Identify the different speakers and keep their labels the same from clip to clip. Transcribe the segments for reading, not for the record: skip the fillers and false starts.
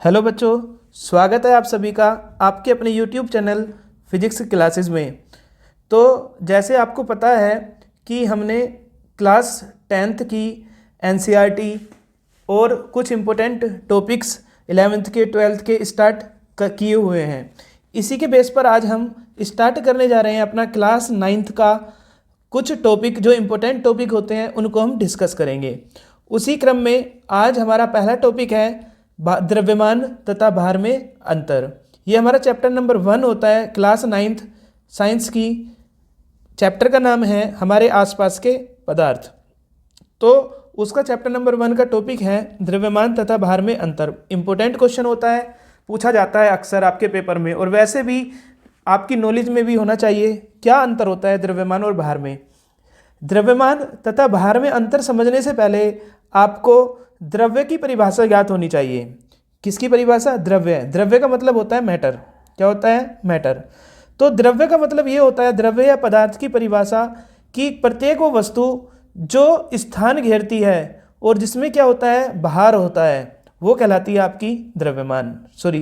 Speaker 1: Hello बच्चों, स्वागत है आप सभी का आपके अपने YouTube चैनल फिजिक्स क्लासेस में। तो जैसे आपको पता है कि हमने क्लास 10th की NCERT और कुछ इम्पोर्टेंट टॉपिक्स 11th के 12th के स्टार्ट किए हुए हैं। इसी के बेस पर आज हम स्टार्ट करने जा रहे हैं अपना क्लास 9th का कुछ टॉपिक, जो इम्पोर्टेंट टॉपिक होते हैं उनको हम डिस्कस करेंगे। उसी क्रम में आज हमारा पहला टॉपिक है द्रव्यमान तथा भार में अंतर। ये हमारा चैप्टर नंबर 1 होता है क्लास 9th साइंस की। चैप्टर का नाम है हमारे आसपास के पदार्थ। तो उसका चैप्टर नंबर 1 का टॉपिक है द्रव्यमान तथा भार में अंतर। इम्पोर्टेंट क्वेश्चन होता है, पूछा जाता है अक्सर आपके पेपर में, और वैसे भी आपकी नॉलेज में भी होना चाहिए क्या अंतर होता है द्रव्यमान और भार में। द्रव्यमान तथा भार में अंतर समझने से पहले आपको द्रव्य की परिभाषा ज्ञात होनी चाहिए। किसकी परिभाषा? द्रव्य। द्रव्य का मतलब होता है मैटर। क्या होता है? मैटर। तो द्रव्य का मतलब ये होता है, द्रव्य या पदार्थ की परिभाषा, कि प्रत्येक वो वस्तु जो स्थान घेरती है और जिसमें क्या होता है, भार होता है, वो कहलाती है आपकी द्रव्यमान।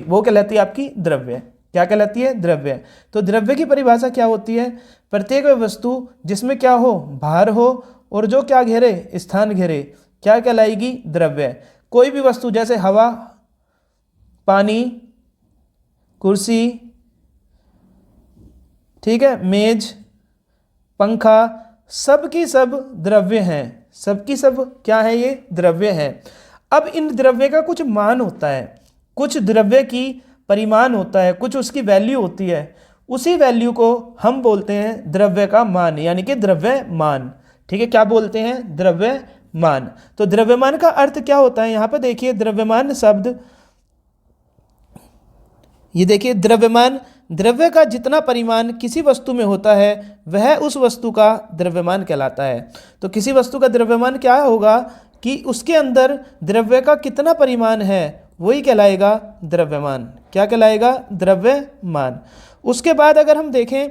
Speaker 1: वो कहलाती है आपकी द्रव्य। क्या कहलाती है? द्रव्य। तो द्रव्य की परिभाषा क्या होती है? प्रत्येक वस्तु जिसमें क्या हो, भार हो, और जो क्या घेरे, स्थान घेरे, क्या कहलाएगी? द्रव्य। कोई भी वस्तु जैसे हवा, पानी, कुर्सी, ठीक है, मेज, पंखा, सब की सब द्रव्य हैं। सब की सब क्या है? ये द्रव्य है। अब इन द्रव्य का कुछ मान होता है, कुछ द्रव्य की परिमाण होता है, कुछ उसकी वैल्यू होती है। उसी वैल्यू को हम बोलते हैं द्रव्य का मान, यानी कि द्रव्यमान। ठीक है, क्या बोलते हैं? द्रव्यमान। तो द्रव्यमान का अर्थ क्या होता है? यहां पर देखिए, द्रव्यमान शब्द, ये देखिए, द्रव्यमान, द्रव्य का जितना परिमाण किसी वस्तु में होता है वह उस वस्तु का द्रव्यमान कहलाता है। तो किसी वस्तु का द्रव्यमान क्या होगा कि उसके अंदर द्रव्य का कितना परिमाण है, वही कहलाएगा द्रव्यमान। क्या कहलाएगा? द्रव्यमान। उसके बाद अगर हम देखें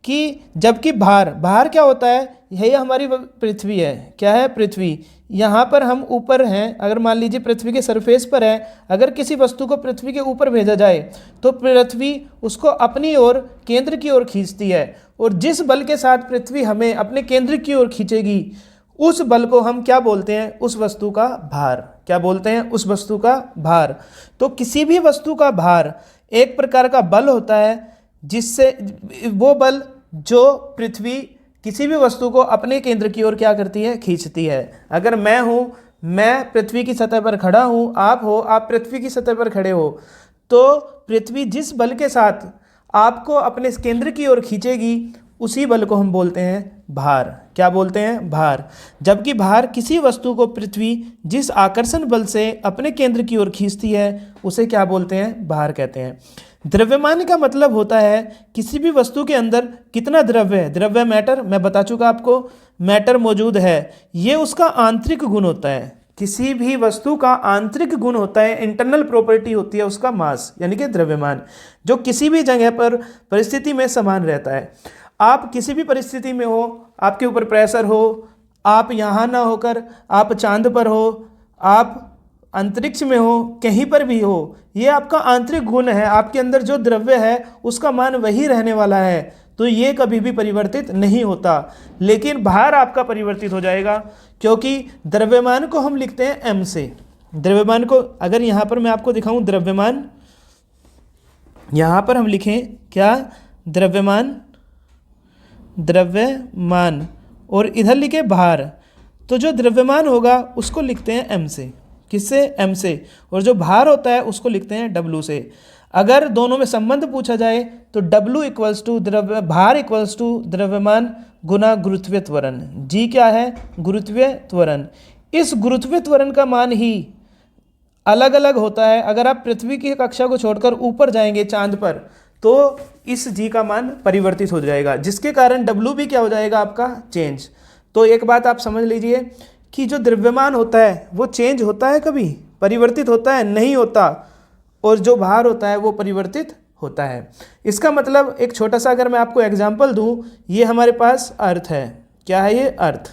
Speaker 1: कि जबकि भार, भार क्या होता है? यही हमारी पृथ्वी है। क्या है? पृथ्वी। यहाँ पर हम ऊपर हैं, अगर मान लीजिए पृथ्वी के सरफेस पर है, अगर किसी वस्तु को पृथ्वी के ऊपर भेजा जाए तो पृथ्वी उसको अपनी ओर, केंद्र की ओर खींचती है, और जिस बल के साथ पृथ्वी हमें अपने केंद्र की ओर खींचेगी उस बल को हम क्या बोलते हैं? उस वस्तु का भार। क्या बोलते हैं? उस वस्तु का भार। तो किसी भी वस्तु का भार एक प्रकार का बल होता है, जिससे वो बल जो पृथ्वी किसी भी वस्तु को अपने केंद्र की ओर क्या करती है? खींचती है। अगर मैं हूँ, मैं पृथ्वी की सतह पर खड़ा हूँ, आप हो, आप पृथ्वी की सतह पर खड़े हो, तो पृथ्वी जिस बल के साथ आपको अपने केंद्र की ओर खींचेगी उसी बल को हम बोलते हैं भार। क्या बोलते हैं? भार। जबकि भार किसी वस्तु को पृथ्वी जिस आकर्षण बल से अपने केंद्र की ओर खींचती है उसे क्या बोलते हैं? भार कहते हैं। द्रव्यमान का मतलब होता है किसी भी वस्तु के अंदर कितना द्रव्य है। द्रव्य, मैटर, मैं बता चुका आपको, मैटर मौजूद है, ये उसका आंतरिक गुण होता है। किसी भी वस्तु का आंतरिक गुण होता है, इंटरनल प्रॉपर्टी होती है उसका मास, यानी कि द्रव्यमान, जो किसी भी जगह पर परिस्थिति में समान रहता है। आप किसी भी परिस्थिति में हो, आपके ऊपर प्रेशर हो, आप यहाँ ना होकर आप चांद पर हो, आप अंतरिक्ष में हो, कहीं पर भी हो, ये आपका आंतरिक गुण है। आपके अंदर जो द्रव्य है उसका मान वही रहने वाला है, तो ये कभी भी परिवर्तित नहीं होता। लेकिन भार आपका परिवर्तित हो जाएगा, क्योंकि द्रव्यमान को हम लिखते हैं m से। द्रव्यमान को अगर यहाँ पर मैं आपको दिखाऊं, द्रव्यमान, यहाँ पर हम लिखें क्या? द्रव्यमान, द्रव्यमान, और इधर लिखे भार, तो जो द्रव्यमान होगा उसको लिखते हैं m से। किससे? m से। और जो भार होता है उसको लिखते हैं w से। अगर दोनों में संबंध पूछा जाए तो w इक्वल्स टू भार इक्वल्स टू द्रव्यमान गुना गुरुत्वीय त्वरण। g क्या है? गुरुत्वीय त्वरण। इस गुरुत्वीय त्वरण का मान ही अलग अलग होता है। अगर आप पृथ्वी की कक्षा को छोड़कर ऊपर जाएंगे चांद पर, तो इस g का मान परिवर्तित हो जाएगा, जिसके कारण w भी क्या हो जाएगा? आपका चेंज। तो एक बात आप समझ लीजिए कि जो द्रव्यमान होता है वो चेंज होता है, कभी परिवर्तित होता है? नहीं होता। और जो भार होता है वो परिवर्तित होता है। इसका मतलब एक छोटा सा अगर मैं आपको एग्जांपल दूं, ये हमारे पास अर्थ है। क्या है ये? अर्थ।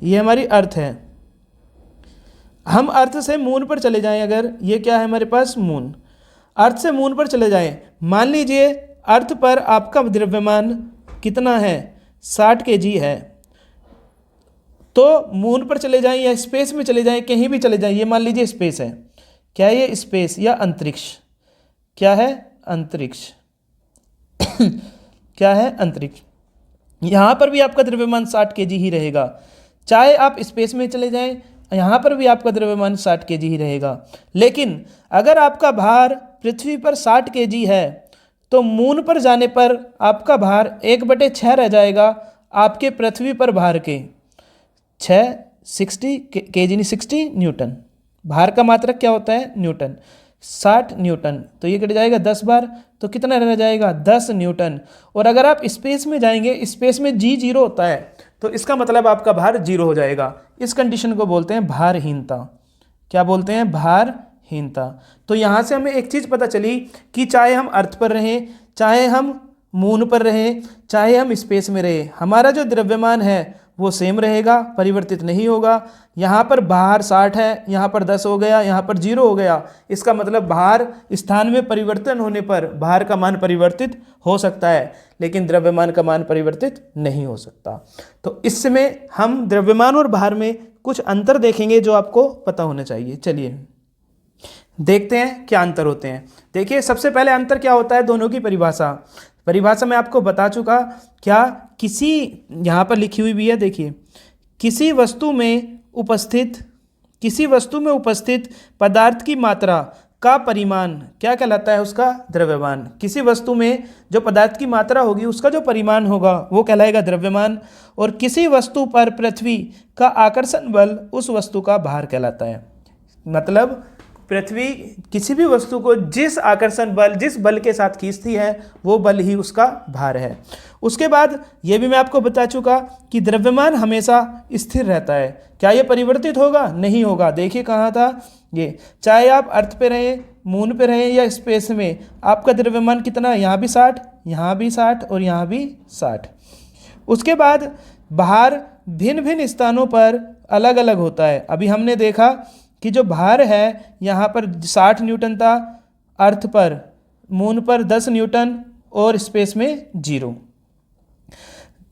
Speaker 1: ये हमारी अर्थ है। हम अर्थ से मून पर चले जाएं, अगर ये क्या है हमारे पास मून, अर्थ से मून पर चले जाएं, मान लीजिए अर्थ पर आपका द्रव्यमान कितना है 60 kg है, तो मून पर चले जाएं या स्पेस में चले जाएं, कहीं भी चले जाएं, ये मान लीजिए स्पेस है, क्या है ये स्पेस या अंतरिक्ष, क्या है अंतरिक्ष क्या है अंतरिक्ष, यहाँ पर भी आपका द्रव्यमान 60 kg ही रहेगा, चाहे आप स्पेस में चले जाएं यहाँ पर भी आपका द्रव्यमान 60 kg ही रहेगा। लेकिन अगर आपका भार पृथ्वी पर 60 kg है तो मून पर जाने पर आपका भार 1/6 रह जाएगा आपके पृथ्वी पर भार के, 60 kg नहीं 60 न्यूटन, भार का मात्रक क्या होता है न्यूटन, 60 न्यूटन, तो ये कट जाएगा 10 बार, तो कितना रह जाएगा 10 न्यूटन। और अगर आप स्पेस में जाएंगे, स्पेस में जी 0 होता है, तो इसका मतलब आपका भार 0 हो जाएगा। इस कंडीशन को बोलते हैं भारहीनता। क्या बोलते हैं? भारहीनता। तो यहाँ से हमें एक चीज़ पता चली कि चाहे हम अर्थ पर रहें, चाहे हम मून पर रहें, चाहे हम स्पेस में रहें, हमारा जो द्रव्यमान है वो सेम रहेगा, परिवर्तित नहीं होगा। यहाँ पर भार 60 है, यहाँ पर 10 हो गया, यहाँ पर 0 हो गया, इसका मतलब भार स्थान में परिवर्तन होने पर भार का मान परिवर्तित हो सकता है, लेकिन द्रव्यमान का मान परिवर्तित नहीं हो सकता। तो इसमें हम द्रव्यमान और भार में कुछ अंतर देखेंगे जो आपको पता होना चाहिए। चलिए देखते हैं क्या अंतर होते हैं। देखिए सबसे पहले अंतर क्या होता है, दोनों की परिभाषा। परिभाषा मैं आपको बता चुका, क्या किसी, यहाँ पर लिखी हुई भी है, देखिए किसी वस्तु में उपस्थित पदार्थ की मात्रा का परिमाण क्या कहलाता है? उसका द्रव्यमान। किसी वस्तु में जो पदार्थ की मात्रा होगी उसका जो परिमाण होगा वो कहलाएगा द्रव्यमान। और किसी वस्तु पर पृथ्वी का आकर्षण बल उस वस्तु का भार कहलाता है। मतलब पृथ्वी किसी भी वस्तु को जिस आकर्षण बल, जिस बल के साथ खींचती है वो बल ही उसका भार है। उसके बाद ये भी मैं आपको बता चुका कि द्रव्यमान हमेशा स्थिर रहता है। क्या ये परिवर्तित होगा? नहीं होगा। देखिए कहाँ था ये, चाहे आप अर्थ पे रहें, मून पे रहें या स्पेस में, आपका द्रव्यमान कितना है? यहाँ भी 60, यहाँ भी 60 और यहाँ भी 60। उसके बाद भार भिन्न भिन्न स्थानों पर अलग अलग होता है। अभी हमने देखा कि जो भार है यहाँ पर 60 न्यूटन था, अर्थ पर, मून पर 10 न्यूटन और स्पेस में 0।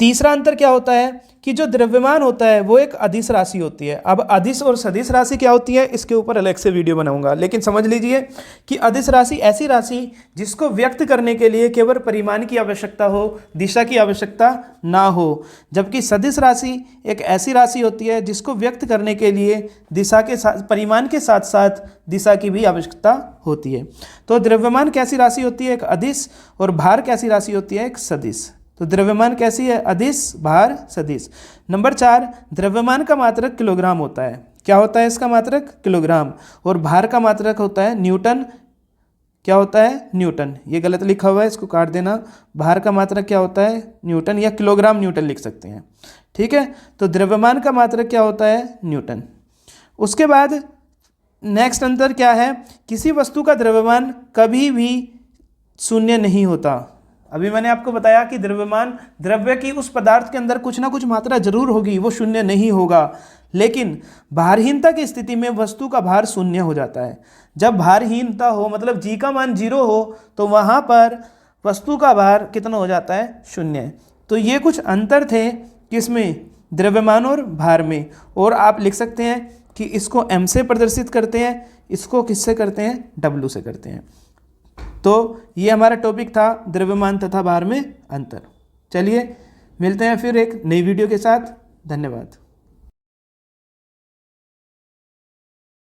Speaker 1: तीसरा अंतर क्या होता है कि जो द्रव्यमान होता है वो एक अदिश राशि होती है। अब अदिश और सदिश राशि क्या होती है इसके ऊपर अलग से वीडियो बनाऊंगा, लेकिन समझ लीजिए कि अदिश राशि ऐसी राशि जिसको व्यक्त करने के लिए केवल परिमाण की आवश्यकता हो, दिशा की आवश्यकता ना हो, जबकि सदिश राशि एक ऐसी राशि होती है जिसको व्यक्त करने के लिए दिशा के साथ, परिमाण के साथ साथ दिशा की भी आवश्यकता होती है। तो द्रव्यमान कैसी राशि होती है? एक अदिश। और भार कैसी राशि होती है? एक सदिश। तो द्रव्यमान कैसी है? अदिश, भार, सदिश। नंबर 4, द्रव्यमान का मात्रक किलोग्राम होता है। क्या होता है इसका मात्रक? किलोग्राम। और भार का मात्रक होता है न्यूटन। क्या होता है? न्यूटन। ये गलत लिखा हुआ है, इसको काट देना। भार का मात्रक क्या होता है? न्यूटन, या किलोग्राम न्यूटन लिख सकते हैं, ठीक है। तो द्रव्यमान का मात्रक क्या होता है? न्यूटन। उसके बाद नेक्स्ट अंतर क्या है? किसी वस्तु का द्रव्यमान कभी भी शून्य नहीं होता। अभी मैंने आपको बताया कि द्रव्यमान, द्रव्य की उस पदार्थ के अंदर कुछ ना कुछ मात्रा जरूर होगी, वो शून्य नहीं होगा। लेकिन भारहीनता की स्थिति में वस्तु का भार शून्य हो जाता है। जब भारहीनता हो, मतलब जी का मान 0 हो, तो वहाँ पर वस्तु का भार कितना हो जाता है? शून्य। तो ये कुछ अंतर थे किसमें? द्रव्यमान और भार में। और आप लिख सकते हैं कि इसको m से प्रदर्शित करते हैं, इसको किससे करते हैं? w से करते हैं। तो ये हमारा टॉपिक था द्रव्यमान तथा भार में अंतर। चलिए मिलते हैं फिर एक नई वीडियो के साथ। धन्यवाद।